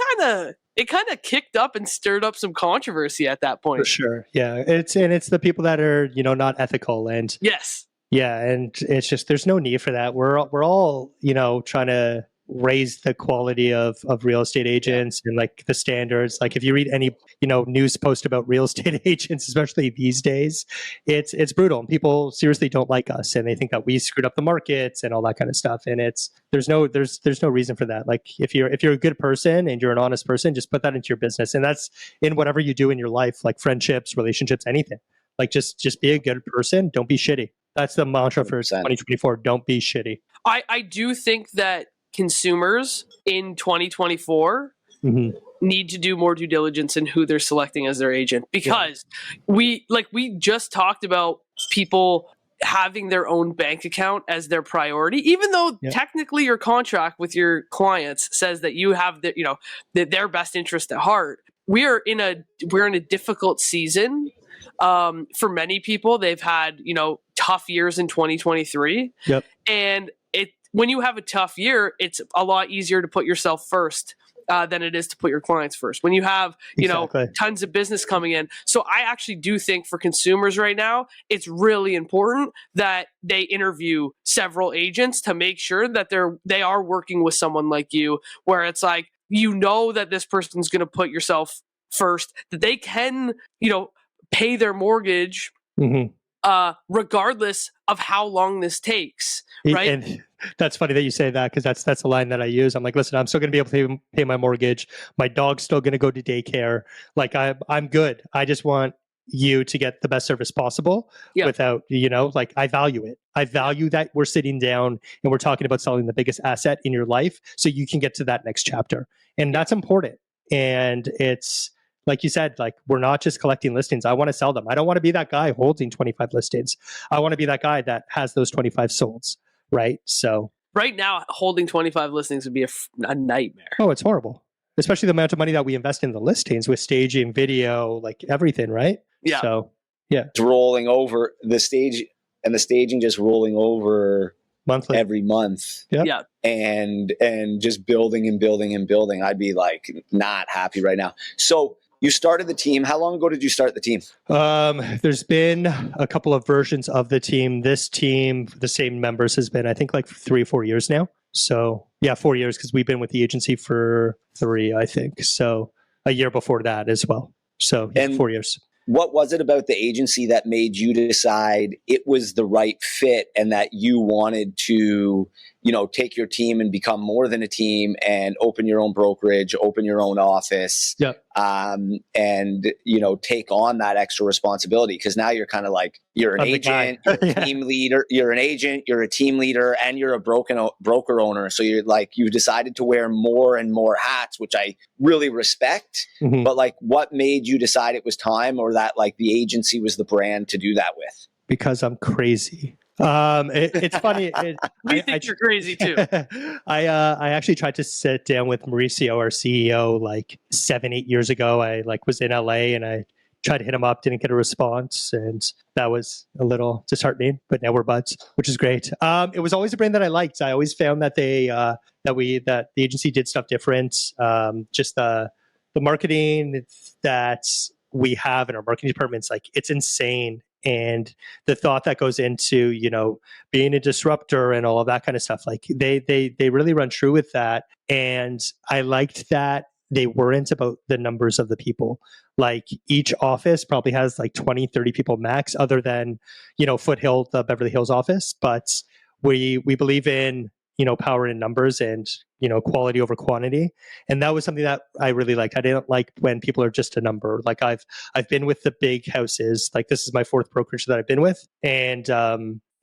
kind of kicked up and stirred up some controversy at that point. For sure, yeah. It's the people that are not ethical, and and it's just there's no need for that. We're all trying to raise the quality of real estate agents and like the standards. Like if you read any news post about real estate agents, especially these days, it's brutal, and people seriously don't like us, and they think that we screwed up the markets and all that kind of stuff. And there's no reason for that. Like if you're a good person and you're an honest person, just put that into your business, and that's in whatever you do in your life, like friendships, relationships, anything. Like just be a good person. Don't be shitty. That's the mantra for 2024. Don't be shitty. I do think that consumers in 2024 need to do more due diligence in who they're selecting as their agent, because we just talked about people having their own bank account as their priority, even though technically your contract with your clients says that you have their best interest at heart. We're in a difficult season. For many people, they've had tough years in 2023, and when you have a tough year, it's a lot easier to put yourself first than it is to put your clients first. When you have, tons of business coming in. So I actually do think for consumers right now, it's really important that they interview several agents to make sure that they are working with someone like you, where it's like, that this person's going to put yourself first, that they can, pay their mortgage, regardless of how long this takes. Right. And that's funny that you say that, because that's a line that I use. I'm like, listen, I'm still going to be able to pay my mortgage. My dog's still going to go to daycare. Like I'm good. I just want you to get the best service possible without, like I value it. I value that we're sitting down and we're talking about selling the biggest asset in your life so you can get to that next chapter. And that's important. And it's, like you said, like we're not just collecting listings. I want to sell them. I don't want to be that guy holding 25 listings. I want to be that guy that has those 25 solds, right? So right now, holding 25 listings would be a nightmare. Oh, it's horrible. Especially the amount of money that we invest in the listings with staging, video, like everything, right? Yeah. So, yeah. It's rolling over the stage, and the staging just rolling over monthly every month. Yeah. And just building and building and building. I'd be like not happy right now. So you started the team. How long ago did you start the team? There's been a couple of versions of the team. This team, the same members, has been, I think, like 3 or 4 years now. So Yeah, 4 years, because we've been with the agency for 3, I think. So a year before that as well. So yeah, And 4 years. what was it about the agency that made you decide it was the right fit and that you wanted to, take your team and become more than a team and open your own brokerage, open your own office, Yeah. and, take on that extra responsibility? Because now you're kind of like, you're an I'm the agent, guy. you're a team leader, you're an agent, you're a team leader, and you're a broker owner. So you're like, you decided to wear more and more hats, which I really respect. Mhm. But like, what made you decide it was time, or that like the agency was the brand to do that with? Because I'm crazy. It's funny. We think you're crazy too. I actually tried to sit down with Mauricio, our CEO, like 7-8 years ago. I was in LA and I tried to hit him up, didn't get a response, and that was a little disheartening. But now we're buds, which is great. It was always a brand that I liked. I always found that that the agency did stuff different. Just the marketing that we have in our marketing departments, like, it's insane. And the thought that goes into, being a disruptor and all of that kind of stuff, like they really run true with that. And I liked that they weren't about the numbers of the people. Like, each office probably has like 20, 30 people max, other than, Foothill, the Beverly Hills office. But we believe in, power in numbers and, quality over quantity. And that was something that I really liked. I didn't like when people are just a number. Like, I've been with the big houses. Like, this is my 4th brokerage that I've been with. And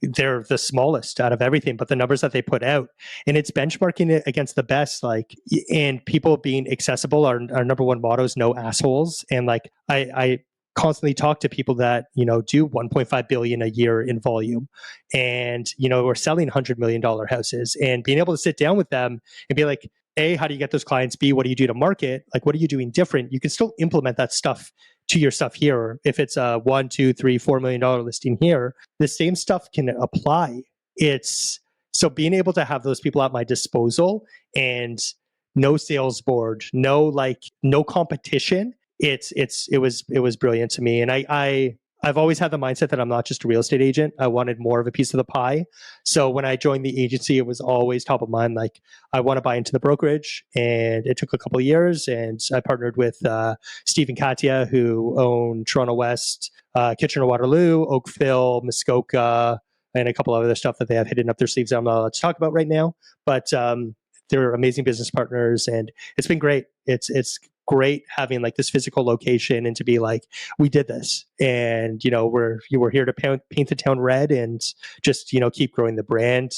they're the smallest out of everything, but the numbers that they put out, and it's benchmarking it against the best, like, and people being accessible. Our number one motto is no assholes. And like, I constantly talk to people that, do 1.5 billion a year in volume, and, we're selling $100 million houses, and being able to sit down with them and be like, A, how do you get those clients? B, what do you do to market? Like, what are you doing different? You can still implement that stuff to your stuff here. If it's a $1, $2, $3, $4 million listing here, the same stuff can apply. It's so being able to have those people at my disposal, and no sales board, no competition. It was brilliant to me. And I've always had the mindset that I'm not just a real estate agent. I wanted more of a piece of the pie. So when I joined the agency, it was always top of mind. Like, I want to buy into the brokerage, and it took a couple of years. And I partnered with Steve and Katya, who own Toronto West, Kitchener-Waterloo, Oakville, Muskoka, and a couple of other stuff that they have hidden up their sleeves that I'm not allowed to talk about right now. But they're amazing business partners, and it's been great. It's great having like this physical location, and to be like, we did this, and we're here to paint the town red, and just keep growing the brand.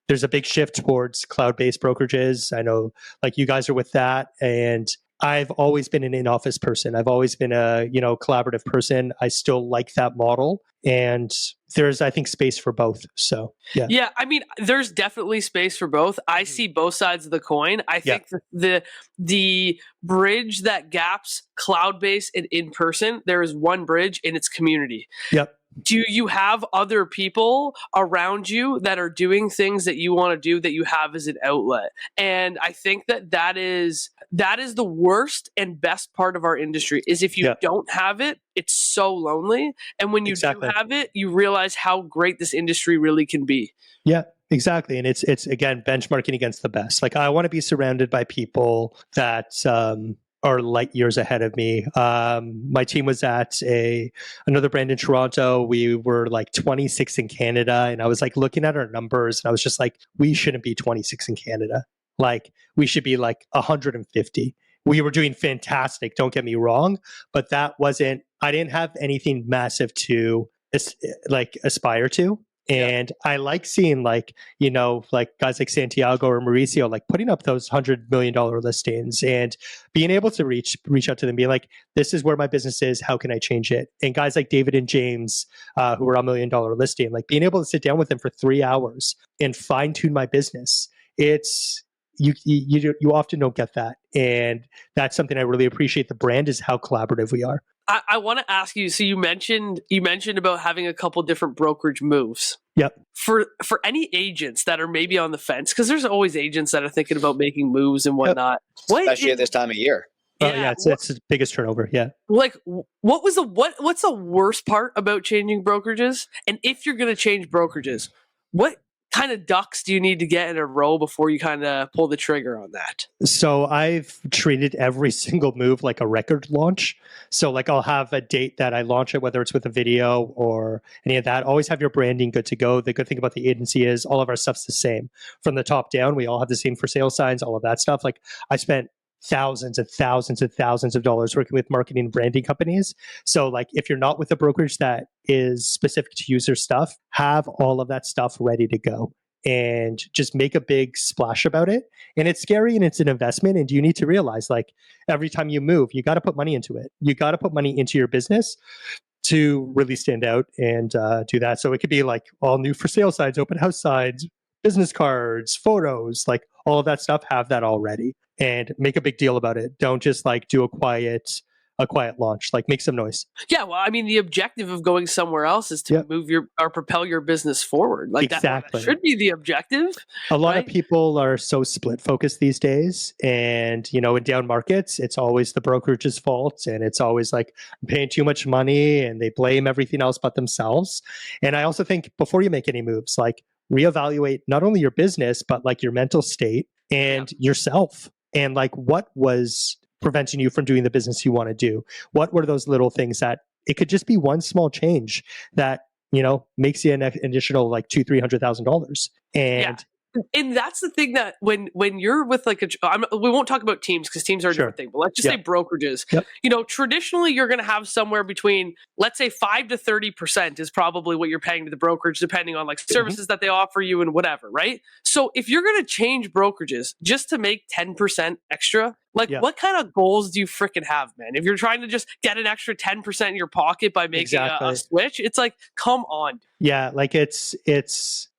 There's a big shift towards cloud-based brokerages. I know, like, you guys are with that, and I've always been an in-office person. I've always been a collaborative person. I still like that model, and there's, I think, space for both. So yeah, I mean, there's definitely space for both. I see both sides of the coin. I think the bridge that gaps cloud-based and in-person, there is one bridge, and it's community. Yep. Do you have other people around you that are doing things that you want to do, that you have as an outlet? And I think that is the worst and best part of our industry, is if you don't have it, it's so lonely. And when you do have it, you realize how great this industry really can be. Yeah. Exactly. And it's again, benchmarking against the best. Like, I want to be surrounded by people that are light years ahead of me. My team was at another brand in Toronto. We were like 26 in Canada, and I was like looking at our numbers, and I was just like, we shouldn't be 26 in Canada. Like, we should be like 150. We were doing fantastic, don't get me wrong, but I didn't have anything massive to aspire to. And I like seeing like guys like Santiago or Mauricio, like putting up those $100 million listings, and being able to reach out to them, being like, this is where my business is. How can I change it? And guys like David and James, who are $1 million listing, like being able to sit down with them for 3 hours and fine tune my business. It's, you often don't get that. And that's something I really appreciate. The brand is how collaborative we are. I want to ask you, so you mentioned about having a couple different brokerage moves. Yep. For any agents that are maybe on the fence, because there's always agents that are thinking about making moves and whatnot. Especially at this time of year. It's the biggest turnover. Yeah. Like, what's the worst part about changing brokerages? And if you're going to change brokerages, what kind of ducks do you need to get in a row before you kind of pull the trigger on that? So I've treated every single move like a record launch. So like I'll have a date that I launch it, whether it's with a video or any of that. Always have your branding good to go. The good thing about the agency is all of our stuff's the same. From the top down, we all have the same for sale signs, all of that stuff. Like I spent thousands and thousands and thousands of dollars working with marketing and branding companies. So like if you're not with a brokerage that is specific to user stuff, have all of that stuff ready to go and just make a big splash about it. And it's scary and it's an investment. And you need to realize like every time you move, you got to put money into it. You got to put money into your business to really stand out and do that. So it could be like all new for sale signs, open house signs, business cards, photos, like all of that stuff, have that already and make a big deal about it. Don't just like do a quiet launch, like make some noise. Yeah, well, I mean, the objective of going somewhere else is to move your or propel your business forward. Like exactly. That should be the objective. A lot of people are so split focused these days, and in down markets, it's always the brokerage's fault, and it's always like I'm paying too much money, and they blame everything else but themselves. And I also think before you make any moves, like reevaluate not only your business but like your mental state and yourself, and like what was preventing you from doing the business you want to do. What were those little things that it could just be one small change that makes you an additional like $200,000-$300,000. And that's the thing that when you're with like we won't talk about teams because teams are a different thing, but let's just say brokerages. Traditionally you're going to have somewhere between, let's say 5 to 30% is probably what you're paying to the brokerage, depending on like services that they offer you and whatever, right? So if you're going to change brokerages just to make 10% extra, like what kind of goals do you freaking have, man? If you're trying to just get an extra 10% in your pocket by making a switch, it's like, come on. Yeah, like it's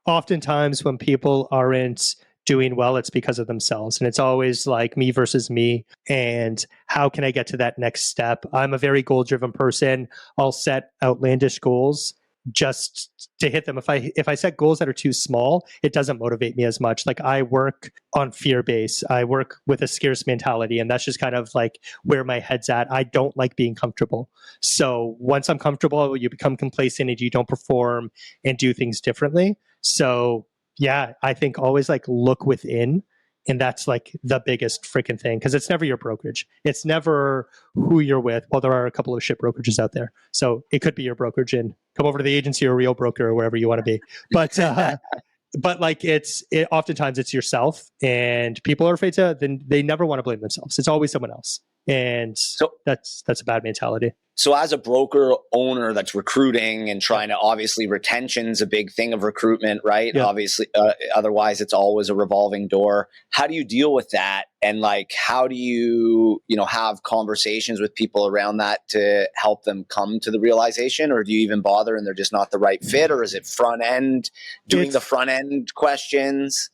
oftentimes when people aren't doing well, it's because of themselves. And it's always like me versus me. And how can I get to that next step? I'm a very goal-driven person. I'll set outlandish goals just to hit them. If I set goals that are too small, it doesn't motivate me as much. Like I work on fear base. I work with a scarce mentality, and that's just kind of like where my head's at. I don't like being comfortable. So once I'm comfortable, you become complacent and you don't perform and do things differently. So yeah, I think always like look within. And that's like the biggest freaking thing, because it's never your brokerage. It's never who you're with. Well, there are a couple of shit brokerages out there. So it could be your brokerage, and come over to the agency or Real Broker or wherever you want to be. But like oftentimes it's yourself, and people are afraid to, then they never want to blame themselves. It's always someone else. And so that's a bad mentality. So as a broker owner that's recruiting and trying to, obviously retention's a big thing of recruitment, right? Yeah. Obviously, otherwise it's always a revolving door. How do you deal with that? And like, how do you, have conversations with people around that to help them come to the realization? Or do you even bother and they're just not the right fit? Or is it front end, doing the front end questions?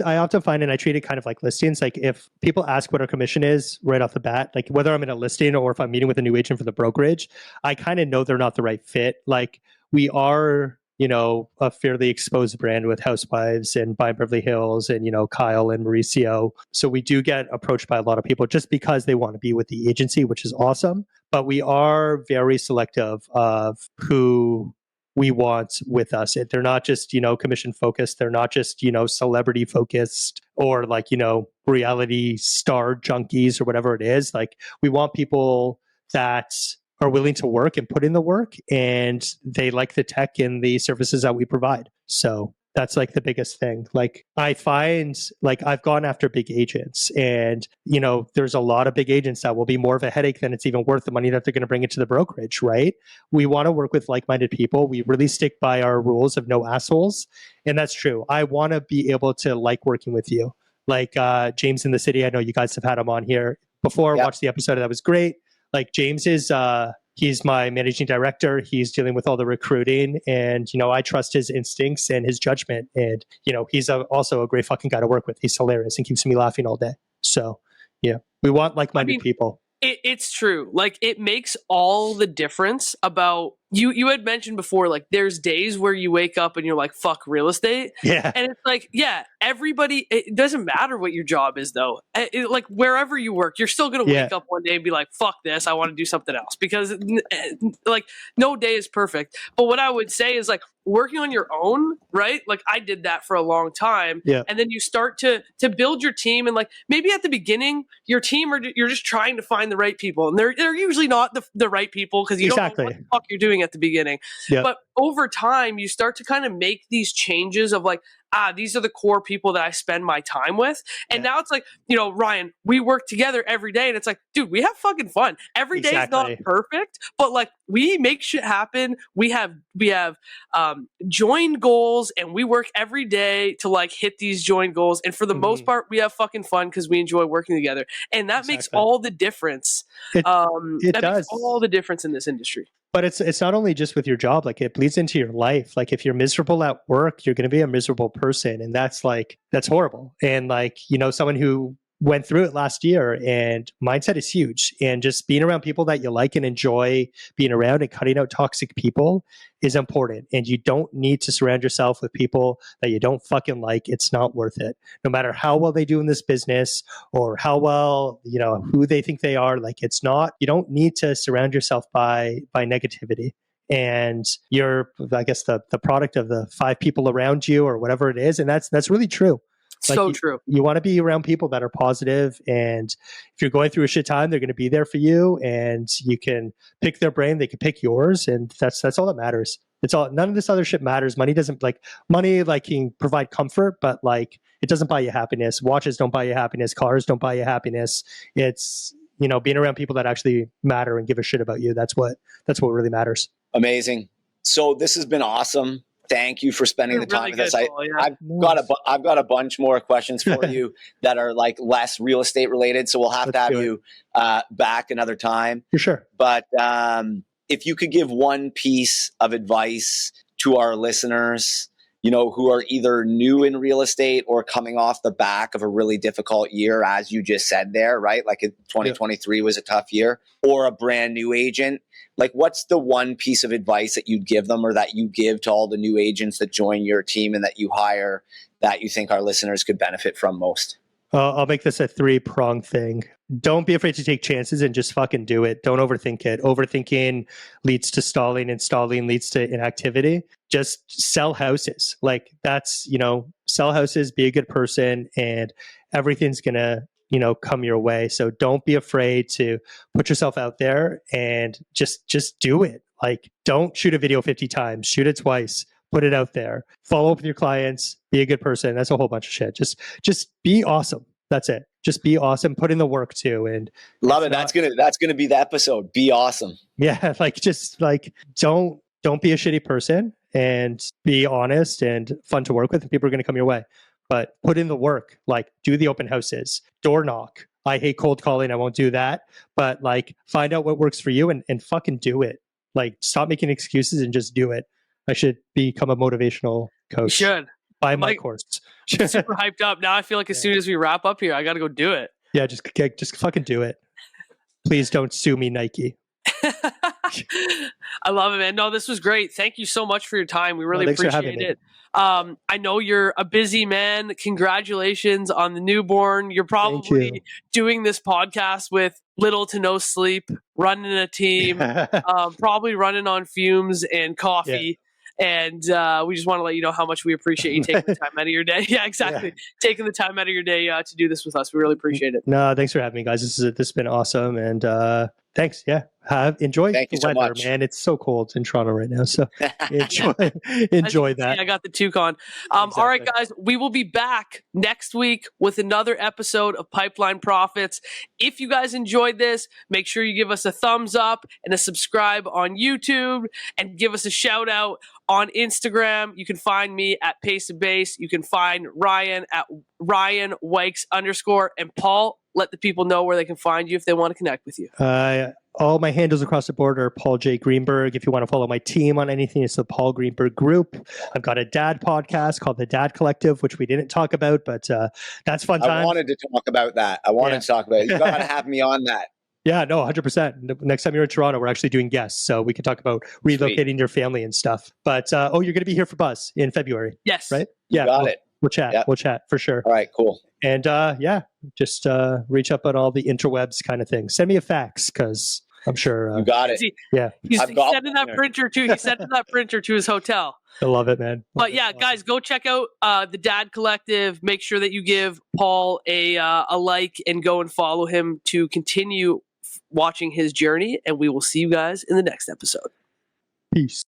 I often find, and I treat it kind of like listings, like if people ask what our commission is right off the bat, like whether I'm in a listing or if I'm meeting with a new agent for the brokerage, I kind of know they're not the right fit. Like we are, a fairly exposed brand with Housewives and By Beverly Hills and, Kyle and Mauricio. So we do get approached by a lot of people just because they want to be with the agency, which is awesome. But we are very selective of who we want with us. They're not just, commission focused. They're not just, celebrity focused or like, reality star junkies or whatever it is. Like we want people that are willing to work and put in the work, and they like the tech and the services that we provide. So that's like the biggest thing. Like I find like I've gone after big agents, and there's a lot of big agents that will be more of a headache than it's even worth the money that they're going to bring into the brokerage, right? We want to work with like-minded people. We really stick by our rules of no assholes. And that's true. I want to be able to like working with you. Like James in the City, I know you guys have had him on here before. Watched the episode. That was great. Like James is he's my managing director. He's dealing with all the recruiting, and I trust his instincts and his judgment. And he's also a great fucking guy to work with. He's hilarious and keeps me laughing all day. So yeah, we want like-minded people. It's true. Like it makes all the difference about you had mentioned before, like there's days where you wake up and you're like, fuck real estate. Yeah. And it's like, everybody, it doesn't matter what your job is though. Like wherever you work, you're still going to wake up one day and be like, fuck this. I want to do something else, because like no day is perfect. But what I would say is like, working on your own, right? Like I did that for a long time. Yeah. And then you start to build your team, and like maybe at the beginning, your team you're just trying to find the right people, and they're usually not the right people because you don't know what the fuck you're doing at the beginning. Yeah. But over time, you start to kind of make these changes of like, these are the core people that I spend my time with. And now it's like, Ryan, we work together every day, and it's like, dude, we have fucking fun. Every day is not perfect, but like we make shit happen. We have joined goals, and we work every day to like hit these joined goals. And for the most part, we have fucking fun because we enjoy working together. And that makes all the difference. It that does. makes all the difference in this industry. But it's not only just with your job, like it bleeds into your life. Like if you're miserable at work, you're going to be a miserable person. And that's horrible. And like, someone who went through it last year, and mindset is huge. And just being around people that you like and enjoy being around and cutting out toxic people is important. And you don't need to surround yourself with people that you don't fucking like. It's not worth it. No matter how well they do in this business or how well, who they think they are, like it's not, you don't need to surround yourself by negativity. And you're, I guess, the product of the 5 people around you or whatever it is. And that's really true. Like true. You want to be around people that are positive, and if you're going through a shit time, they're going to be there for you, and you can pick their brain, they can pick yours, and that's all that matters. It's all, none of this other shit matters. Money can provide comfort, but like it doesn't buy you happiness. Watches don't buy you happiness. Cars don't buy you happiness. It's, being around people that actually matter and give a shit about you. That's what really matters. Amazing. So this has been awesome. Thank you for spending the time with us. I've got a bunch more questions for you that are like less real estate related. So we'll have to have you back another time. For sure. But if you could give one piece of advice to our listeners, who are either new in real estate or coming off the back of a really difficult year, as you just said there, right? Like 2023 was a tough year, or a brand new agent. Like, what's the one piece of advice that you'd give them, or that you give to all the new agents that join your team and that you hire, that you think our listeners could benefit from most? I'll make this a 3-pronged thing. Don't be afraid to take chances and just fucking do it. Don't overthink it. Overthinking leads to stalling, and stalling leads to inactivity. Just sell houses. Like that's, sell houses, be a good person, and everything's going to, come your way. So don't be afraid to put yourself out there and just do it. Like don't shoot a video 50 times, shoot it twice, put it out there, follow up with your clients, be a good person. That's a whole bunch of shit. Just be awesome. That's it. Just be awesome. Put in the work too. And love it. That's gonna be the episode. Be awesome. Yeah. Don't be a shitty person, and be honest and fun to work with, and people are going to come your way. But put in the work, like do the open houses, door knock. I hate cold calling. I won't do that. But like find out what works for you and fucking do it. Like stop making excuses and just do it. I should become a motivational coach. You should. Buy my course. Super hyped up. Now I feel like as soon as we wrap up here, I got to go do it. Yeah, just fucking do it. Please don't sue me, Nike. I love it, man. No, this was great. Thank you so much for your time. We really appreciate it. I know you're a busy man. Congratulations on the newborn. You're probably doing this podcast with little to no sleep, running a team, probably running on fumes and coffee. And we just want to let you know how much we appreciate you taking the time out of your day. Yeah, exactly. Yeah. Taking the time out of your day to do this with us. We really appreciate it. No, thanks for having me, guys. This has been awesome. And thanks. Yeah. Enjoy the weather, man. It's so cold in Toronto right now. So enjoy that. I got the toucan. All right, guys, we will be back next week with another episode of Pipeline Profits. If you guys enjoyed this, make sure you give us a thumbs up and a subscribe on YouTube, and give us a shout out on Instagram. You can find me at Pace of Base. You can find Ryan at Ryan Wykes _. And Paul, let the people know where they can find you if they want to connect with you. All my handles across the board are Paul J. Greenberg. If you want to follow my team on anything, it's the Paul Greenberg Group. I've got a dad podcast called The Dad Collective, which we didn't talk about, but that's fun time. I wanted to talk about that. To talk about it. You got to have me on that. Yeah, no, 100%. Next time you're in Toronto, we're actually doing guests, so we can talk about relocating your family and stuff. But you're going to be here for Buzz in February. Yes. Right? Yeah. Got it. We'll chat. Yep. We'll chat for sure. All right, cool. And just reach up on all the interwebs kind of thing. Send me a fax because I'm sure. You got it. Yeah. He's I've got sending that one. printer to. He's sending that printer to his hotel. I love it, man. But yeah, guys, go check out the Dad Collective. Make sure that you give Paul a like and go and follow him to continue watching his journey. And we will see you guys in the next episode. Peace.